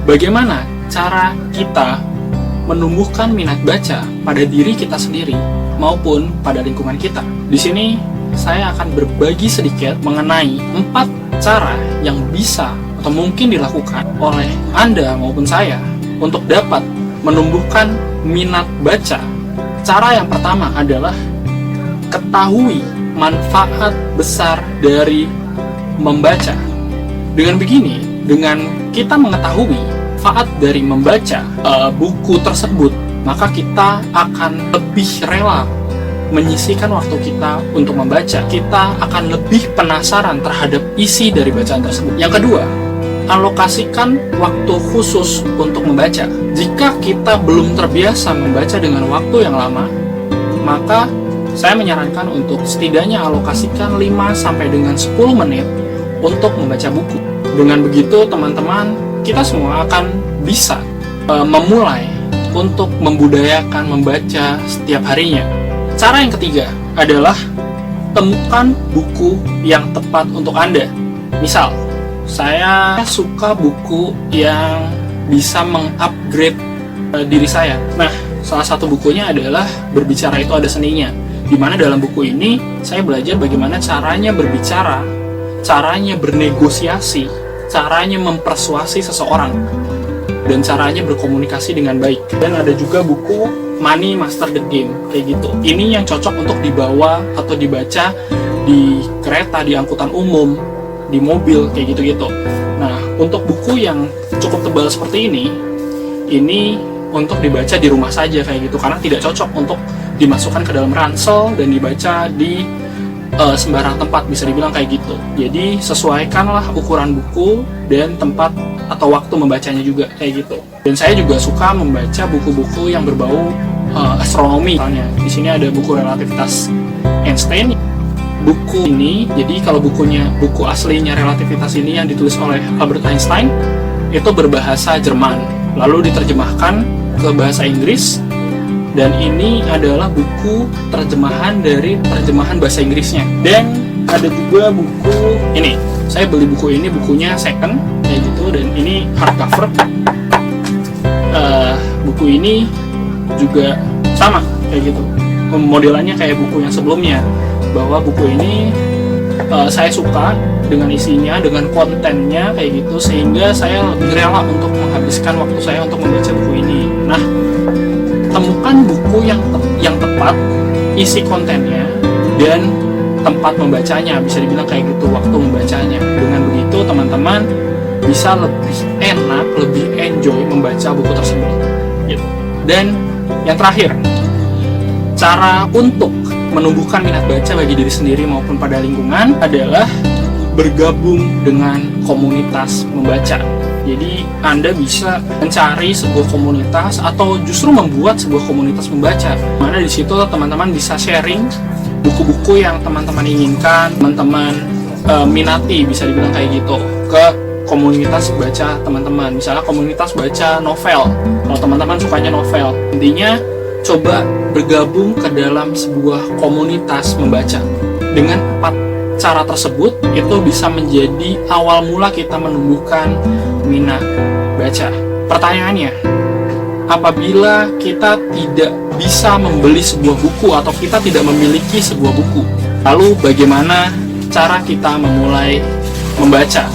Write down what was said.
bagaimana cara kita menumbuhkan minat baca pada diri kita sendiri maupun pada lingkungan kita. Di sini saya akan berbagi sedikit mengenai 4 cara yang bisa atau mungkin dilakukan oleh Anda maupun saya untuk dapat menumbuhkan minat baca. Cara yang pertama adalah ketahui manfaat besar dari membaca. Dengan begini, dengan kita mengetahui manfaat dari membaca buku tersebut, maka kita akan lebih rela menyisihkan waktu kita untuk membaca. Kita akan lebih penasaran terhadap isi dari bacaan tersebut. Yang kedua, alokasikan waktu khusus untuk membaca. Jika kita belum terbiasa membaca dengan waktu yang lama, maka saya menyarankan untuk setidaknya alokasikan 5 sampai dengan 10 menit untuk membaca buku. Dengan begitu, teman-teman, kita semua akan bisa memulai untuk membudayakan membaca setiap harinya. Cara yang ketiga adalah temukan buku yang tepat untuk Anda. Misal, saya suka buku yang bisa mengupgrade diri saya. Nah, salah satu bukunya adalah Berbicara Itu Ada Seninya, di mana dalam buku ini saya belajar bagaimana caranya berbicara, caranya bernegosiasi, caranya mempersuasi seseorang, dan caranya berkomunikasi dengan baik. Dan ada juga buku Money Master the Game, kayak gitu. Ini yang cocok untuk dibawa atau dibaca di kereta, di angkutan umum, di mobil, kayak gitu-gitu. Nah, untuk buku yang cukup tebal seperti ini untuk dibaca di rumah saja kayak gitu, karena tidak cocok untuk dimasukkan ke dalam ransel dan dibaca di sembarang tempat, bisa dibilang kayak gitu. Jadi sesuaikanlah ukuran buku dan tempat atau waktu membacanya juga kayak gitu. Dan saya juga suka membaca buku-buku yang berbau astronomi. Misalnya di sini ada buku Relativitas Einstein. Buku ini, jadi kalau buku aslinya Relativitas ini yang ditulis oleh Albert Einstein, itu berbahasa Jerman, lalu diterjemahkan ke bahasa Inggris. Dan ini adalah buku terjemahan dari terjemahan bahasa Inggrisnya. Dan ada juga buku ini. Saya beli buku ini, bukunya second kayak gitu, dan ini hardcover. Buku ini juga sama kayak gitu. Modelannya kayak buku yang sebelumnya. Bahwa buku ini saya suka dengan isinya, dengan kontennya kayak gitu, sehingga saya lebih rela untuk menghabiskan waktu saya untuk membaca buku ini. Nah, temukan buku yang tepat, isi kontennya, dan tempat membacanya, bisa dibilang kayak gitu, waktu membacanya. Dengan begitu, teman-teman bisa lebih enak, lebih enjoy membaca buku tersebut gitu. Dan yang terakhir, cara untuk menumbuhkan minat baca bagi diri sendiri maupun pada lingkungan adalah bergabung dengan komunitas membaca. Jadi Anda bisa mencari sebuah komunitas atau justru membuat sebuah komunitas membaca, mana di situ teman-teman bisa sharing buku-buku yang teman-teman inginkan, teman-teman minati, bisa dibilang kayak gitu, ke komunitas baca teman-teman. Misalnya komunitas baca novel, kalau teman-teman sukanya novel, intinya coba bergabung ke dalam sebuah komunitas membaca. Dengan 4 cara tersebut, itu bisa menjadi awal mula kita menumbuhkan minat baca. Pertanyaannya, apabila kita tidak bisa membeli sebuah buku atau kita tidak memiliki sebuah buku, lalu bagaimana cara kita memulai membaca?